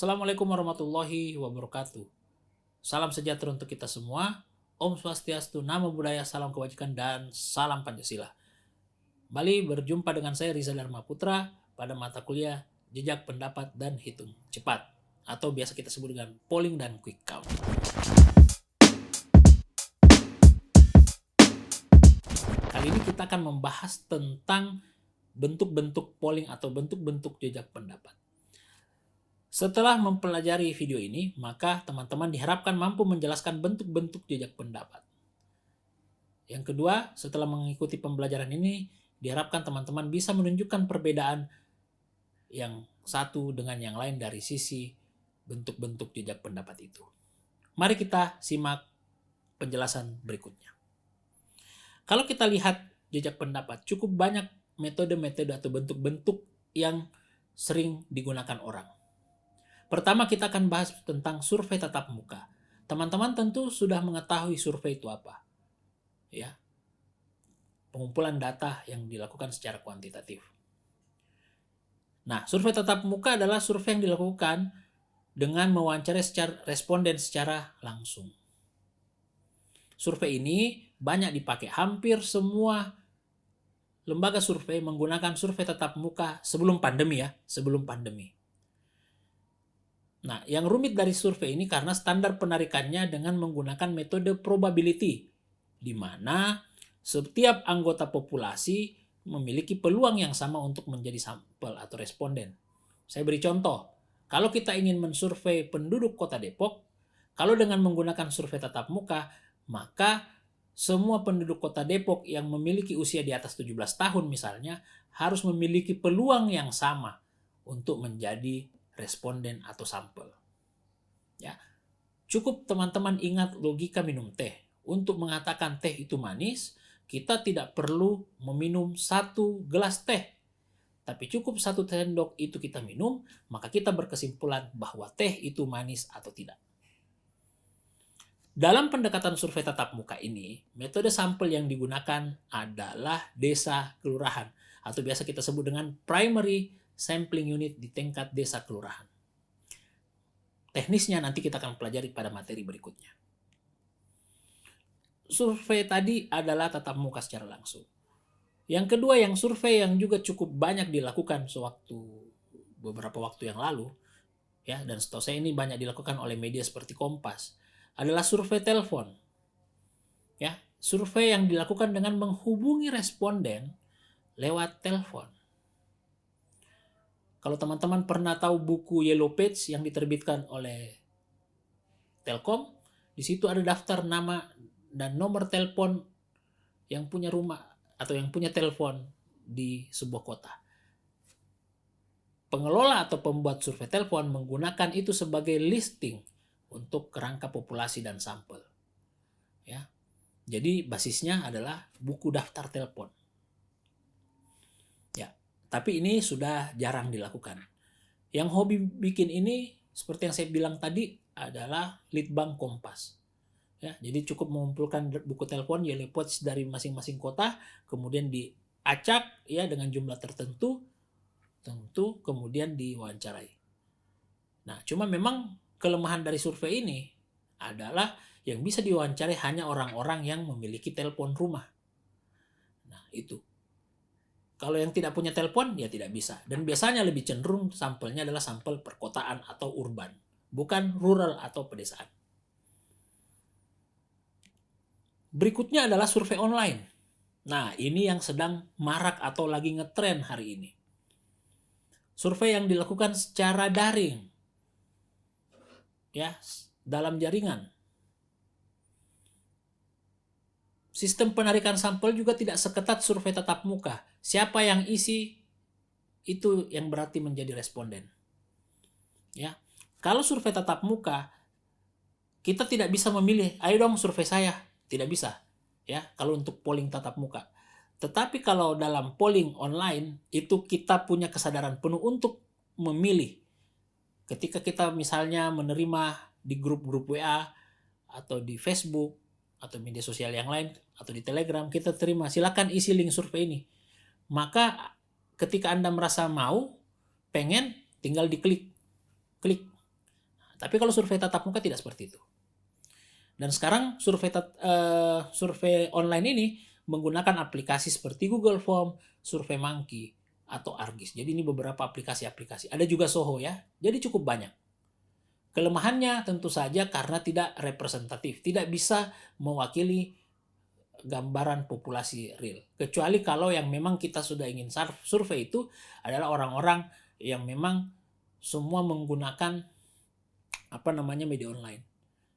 Assalamualaikum warahmatullahi wabarakatuh. Salam sejahtera untuk kita semua. Om Swastiastu, Namo Buddhaya, salam kebajikan, dan salam Pancasila. Kembali berjumpa dengan saya Rizal Dharma Putra pada mata kuliah Jejak Pendapat dan Hitung Cepat, atau biasa kita sebut dengan polling dan quick count. Kali ini kita akan membahas tentang bentuk-bentuk polling atau bentuk-bentuk jejak pendapat. Setelah mempelajari video ini, maka teman-teman diharapkan mampu menjelaskan bentuk-bentuk jejak pendapat. Yang kedua, setelah mengikuti pembelajaran ini, diharapkan teman-teman bisa menunjukkan perbedaan yang satu dengan yang lain dari sisi bentuk-bentuk jejak pendapat itu. Mari kita simak penjelasan berikutnya. Kalau kita lihat jejak pendapat, cukup banyak metode-metode atau bentuk-bentuk yang sering digunakan orang. Pertama, kita akan bahas tentang survei tatap muka. Teman-teman tentu sudah mengetahui survei itu apa. Ya. Pengumpulan data yang dilakukan secara kuantitatif. Nah, survei tatap muka adalah survei yang dilakukan dengan mewawancarai responden secara langsung. Survei ini banyak dipakai. Hampir semua lembaga survei menggunakan survei tatap muka sebelum pandemi ya, sebelum pandemi. Nah, yang rumit dari survei ini karena standar penarikannya dengan menggunakan metode probability, di mana setiap anggota populasi memiliki peluang yang sama untuk menjadi sampel atau responden. Saya beri contoh, kalau kita ingin mensurvei penduduk Kota Depok, kalau dengan menggunakan survei tatap muka, maka semua penduduk Kota Depok yang memiliki usia di atas 17 tahun misalnya, harus memiliki peluang yang sama untuk menjadi responden atau sampel. Ya. Cukup teman-teman ingat logika minum teh. Untuk mengatakan teh itu manis, kita tidak perlu meminum 1 gelas teh. Tapi cukup 1 sendok itu kita minum, maka kita berkesimpulan bahwa teh itu manis atau tidak. Dalam pendekatan survei tatap muka ini, metode sampel yang digunakan adalah desa kelurahan, atau biasa kita sebut dengan primary sampling unit di tingkat desa kelurahan. Teknisnya nanti kita akan pelajari pada materi berikutnya. Survei tadi adalah tatap muka secara langsung. Yang kedua, yang survei yang juga cukup banyak dilakukan beberapa waktu yang lalu, ya, dan setahu saya ini banyak dilakukan oleh media seperti Kompas, adalah survei telepon. Ya, survei yang dilakukan dengan menghubungi responden lewat telepon. Kalau teman-teman pernah tahu buku Yellow Page yang diterbitkan oleh Telkom, di situ ada daftar nama dan nomor telepon yang punya rumah atau yang punya telepon di sebuah kota. Pengelola atau pembuat survei telepon menggunakan itu sebagai listing untuk kerangka populasi dan sampel. Ya. Jadi basisnya adalah buku daftar telepon. Tapi ini sudah jarang dilakukan. Yang hobi bikin ini, seperti yang saya bilang tadi, adalah Litbang Kompas. Ya, jadi cukup mengumpulkan buku telepon Yellow Page dari masing-masing kota, kemudian diacak ya dengan jumlah tertentu, kemudian diwawancarai. Nah, cuma memang kelemahan dari survei ini adalah yang bisa diwawancarai hanya orang-orang yang memiliki telepon rumah. Nah, itu. Kalau yang tidak punya telepon, ya tidak bisa. Dan biasanya lebih cenderung sampelnya adalah sampel perkotaan atau urban, bukan rural atau pedesaan. Berikutnya adalah survei online. Nah, ini yang sedang marak atau lagi ngetren hari ini. Survei yang dilakukan secara daring, ya, dalam jaringan. Sistem penarikan sampel juga tidak seketat survei tatap muka. Siapa yang isi, itu yang berarti menjadi responden. Ya. Kalau survei tatap muka, kita tidak bisa memilih, ayo dong survei saya. Tidak bisa. Ya, kalau untuk polling tatap muka. Tetapi kalau dalam polling online, itu kita punya kesadaran penuh untuk memilih. Ketika kita misalnya menerima di grup-grup WA atau di Facebook atau media sosial yang lain atau di Telegram, kita terima, silakan isi link survei ini. Maka ketika Anda merasa mau, pengen, tinggal diklik. Klik. Tapi kalau survei tatap muka tidak seperti itu. Dan sekarang survei online ini menggunakan aplikasi seperti Google Form, SurveyMonkey, atau Argis. Jadi ini beberapa aplikasi-aplikasi. Ada juga Soho ya. Jadi cukup banyak. Kelemahannya tentu saja karena tidak representatif, tidak bisa mewakili gambaran populasi real. Kecuali kalau yang memang kita sudah ingin survei itu adalah orang-orang yang memang semua menggunakan media online.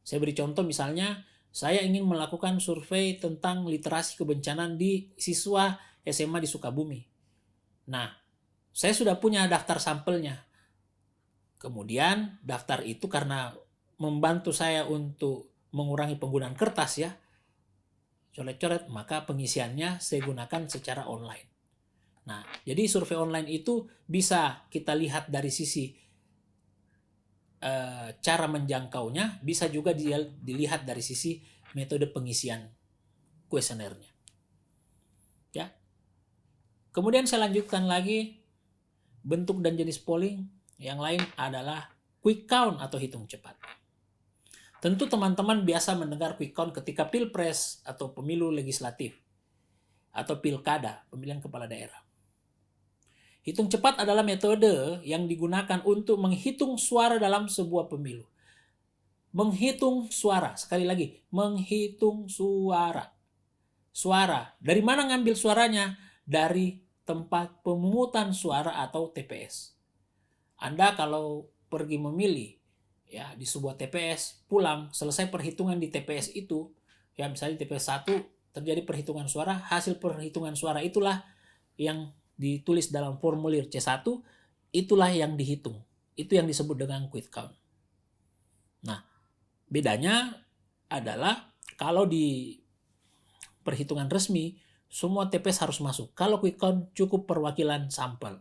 Saya beri contoh misalnya, saya ingin melakukan survei tentang literasi kebencanaan di siswa SMA di Sukabumi. Nah, saya sudah punya daftar sampelnya. Kemudian daftar itu karena membantu saya untuk mengurangi penggunaan kertas ya, coret-coret, maka pengisiannya saya gunakan secara online. Nah, jadi survei online itu bisa kita lihat dari sisi cara menjangkaunya, bisa juga dilihat dari sisi metode pengisian kuesionernya. Ya. Kemudian saya lanjutkan lagi, bentuk dan jenis polling yang lain adalah quick count atau hitung cepat. Tentu teman-teman biasa mendengar quick count ketika pilpres atau pemilu legislatif atau pilkada, pemilihan kepala daerah. Hitung cepat adalah metode yang digunakan untuk menghitung suara dalam sebuah pemilu. Menghitung suara, sekali lagi, menghitung suara. Suara, dari mana ngambil suaranya? Dari tempat pemungutan suara atau TPS. Anda kalau pergi memilih ya di sebuah TPS, pulang, selesai perhitungan di TPS itu, ya misalnya di TPS 1 terjadi perhitungan suara, hasil perhitungan suara itulah yang ditulis dalam formulir C1, itulah yang dihitung. Itu yang disebut dengan quick count. Nah, bedanya adalah kalau di perhitungan resmi, semua TPS harus masuk. Kalau quick count cukup perwakilan sampel.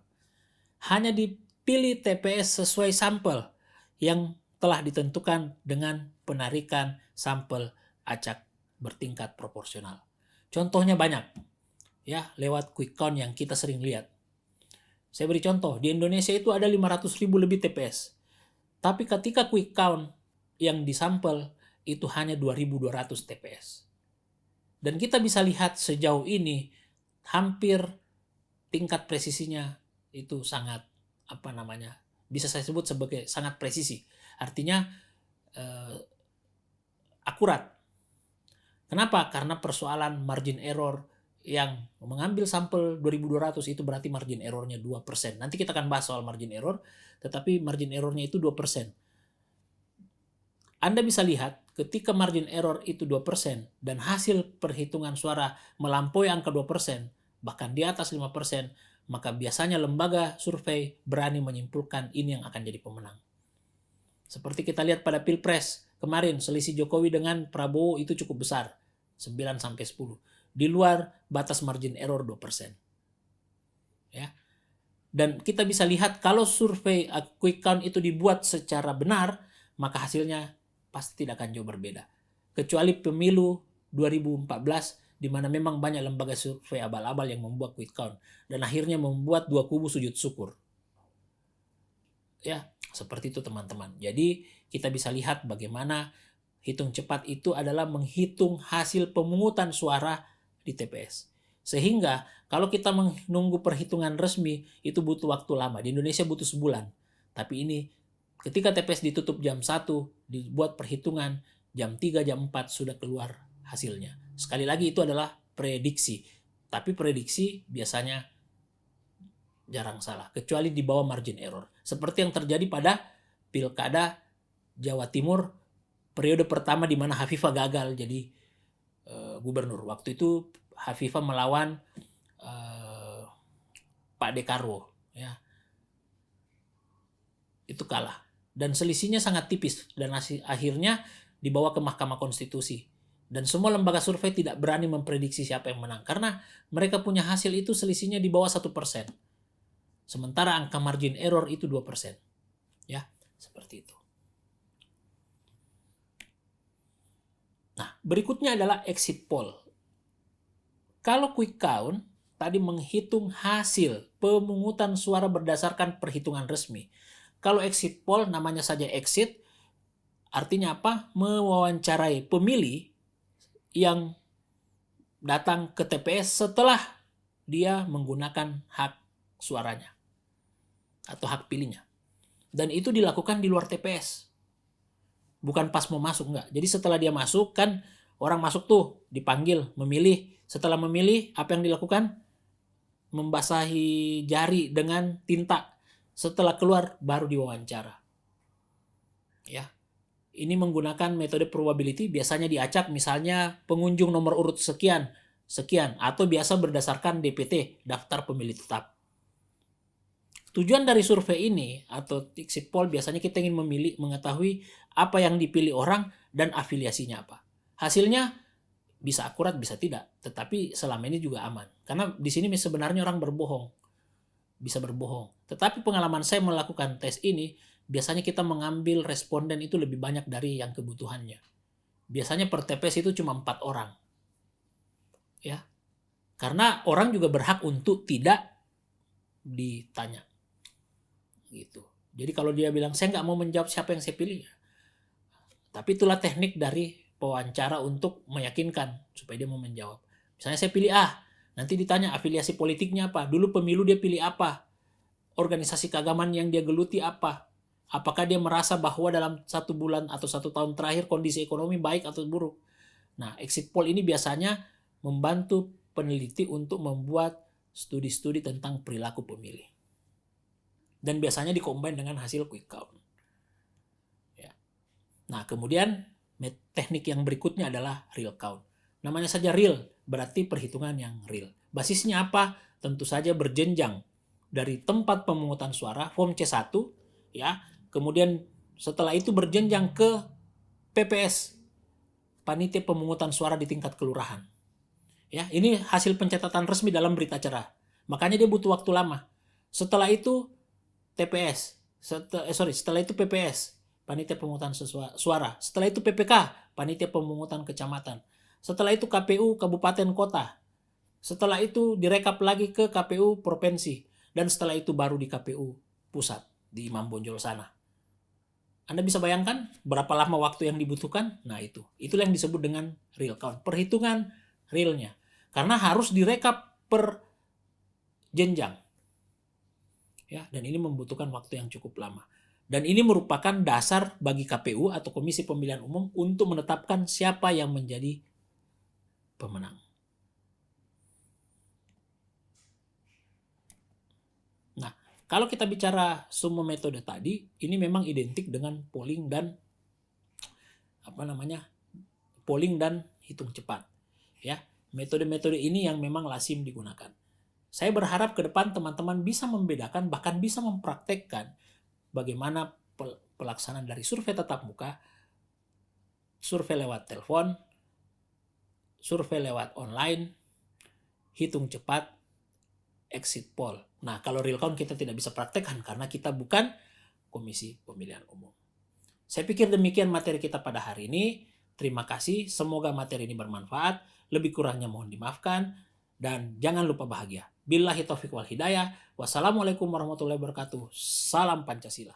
Hanya dipilih TPS sesuai sampel yang telah ditentukan dengan penarikan sampel acak bertingkat proporsional. Contohnya banyak. Ya, lewat quick count yang kita sering lihat. Saya beri contoh, di Indonesia itu ada 500.000 lebih TPS. Tapi ketika quick count yang disampel itu hanya 2.200 TPS. Dan kita bisa lihat sejauh ini hampir tingkat presisinya itu sangat bisa saya sebut sebagai sangat presisi. Artinya akurat. Kenapa? Karena persoalan margin error yang mengambil sampel 2.200 itu berarti margin errornya 2%. Nanti kita akan bahas soal margin error, tetapi margin errornya itu 2%. Anda bisa lihat ketika margin error itu 2% dan hasil perhitungan suara melampaui angka 2%, bahkan di atas 5%, maka biasanya lembaga survei berani menyimpulkan ini yang akan jadi pemenang. Seperti kita lihat pada Pilpres kemarin, selisih Jokowi dengan Prabowo itu cukup besar, 9-10. Di luar batas margin error 2%. Ya. Dan kita bisa lihat kalau survei quick count itu dibuat secara benar, maka hasilnya pasti tidak akan jauh berbeda. Kecuali pemilu 2014 di mana memang banyak lembaga survei abal-abal yang membuat quick count dan akhirnya membuat dua kubu sujud syukur. Ya, seperti itu teman-teman. Jadi kita bisa lihat bagaimana hitung cepat itu adalah menghitung hasil pemungutan suara di TPS. Sehingga kalau kita menunggu perhitungan resmi itu butuh waktu lama. Di Indonesia butuh sebulan. Tapi ini ketika TPS ditutup jam 1, dibuat perhitungan jam 3, jam 4 sudah keluar hasilnya. Sekali lagi itu adalah prediksi. Tapi prediksi biasanya jarang salah. Kecuali di bawah margin error. Seperti yang terjadi pada Pilkada Jawa Timur periode pertama di mana Hovifah gagal jadi gubernur. Waktu itu Hovifah melawan Pak Dekarwo, ya. Itu kalah dan selisihnya sangat tipis dan akhirnya dibawa ke Mahkamah Konstitusi. Dan semua lembaga survei tidak berani memprediksi siapa yang menang karena mereka punya hasil itu selisihnya di bawah 1%. Sementara angka margin error itu 2%. Ya, seperti itu. Nah, berikutnya adalah exit poll. Kalau quick count tadi menghitung hasil pemungutan suara berdasarkan perhitungan resmi. Kalau exit poll namanya saja exit, Artinya apa? Mewawancarai pemilih yang datang ke TPS setelah dia menggunakan hak suaranya atau hak pilihnya. Dan itu dilakukan di luar TPS. Bukan pas mau masuk, enggak. Jadi setelah dia masuk, kan orang masuk tuh dipanggil, memilih. Setelah memilih, apa yang dilakukan? Membasahi jari dengan tinta. Setelah keluar, baru diwawancara. Ya, ini menggunakan metode probability, biasanya diacak misalnya pengunjung nomor urut sekian, atau biasa berdasarkan DPT, daftar pemilih tetap. Tujuan dari survei ini atau exit poll biasanya kita ingin mengetahui apa yang dipilih orang dan afiliasinya apa. Hasilnya bisa akurat, bisa tidak, tetapi selama ini juga aman. Karena di sini sebenarnya orang berbohong, bisa berbohong. Tetapi pengalaman saya melakukan tes ini, biasanya kita mengambil responden itu lebih banyak dari yang kebutuhannya. Biasanya per TPS itu cuma 4 orang. Ya. Karena orang juga berhak untuk tidak ditanya. Gitu. Jadi kalau dia bilang saya nggak mau menjawab siapa yang saya pilih, tapi itulah teknik dari pewawancara untuk meyakinkan supaya dia mau menjawab. Misalnya saya pilih A, nanti ditanya afiliasi politiknya apa, dulu pemilu dia pilih apa, organisasi keagamaan yang dia geluti apa, apakah dia merasa bahwa dalam 1 bulan atau 1 tahun terakhir kondisi ekonomi baik atau buruk. Nah, exit poll ini biasanya membantu peneliti untuk membuat studi-studi tentang perilaku pemilih. Dan biasanya dikombin dengan hasil quick count. Ya. Nah, kemudian teknik yang berikutnya adalah real count. Namanya saja real, berarti perhitungan yang real. Basisnya apa? Tentu saja berjenjang dari tempat pemungutan suara, form C1, ya. Kemudian setelah itu berjenjang ke PPS, panitia pemungutan suara di tingkat kelurahan. Ya, ini hasil pencatatan resmi dalam berita acara. Makanya dia butuh waktu lama. Setelah itu TPS, setelah itu PPS, panitia pemungutan suara. Setelah itu PPK, panitia pemungutan kecamatan. Setelah itu KPU kabupaten kota. Setelah itu direkap lagi ke KPU provinsi, dan setelah itu baru di KPU pusat di Imam Bonjol sana. Anda bisa bayangkan berapa lama waktu yang dibutuhkan? Nah, itulah yang disebut dengan real count, perhitungan realnya. Karena harus direkap per jenjang. Ya, dan ini membutuhkan waktu yang cukup lama. Dan ini merupakan dasar bagi KPU atau Komisi Pemilihan Umum untuk menetapkan siapa yang menjadi pemenang. Nah, kalau kita bicara semua metode tadi, ini memang identik dengan polling dan polling dan hitung cepat. Ya, metode-metode ini yang memang lazim digunakan. Saya berharap ke depan teman-teman bisa membedakan, bahkan bisa mempraktekkan bagaimana pelaksanaan dari survei tatap muka, survei lewat telepon, survei lewat online, hitung cepat, exit poll. Nah, kalau real count kita tidak bisa praktekkan karena kita bukan Komisi Pemilihan Umum. Saya pikir demikian materi kita pada hari ini. Terima kasih, semoga materi ini bermanfaat. Lebih kurangnya mohon dimaafkan. Dan jangan lupa bahagia. Billahi taufiq wal hidayah. Wassalamualaikum warahmatullahi wabarakatuh. Salam Pancasila.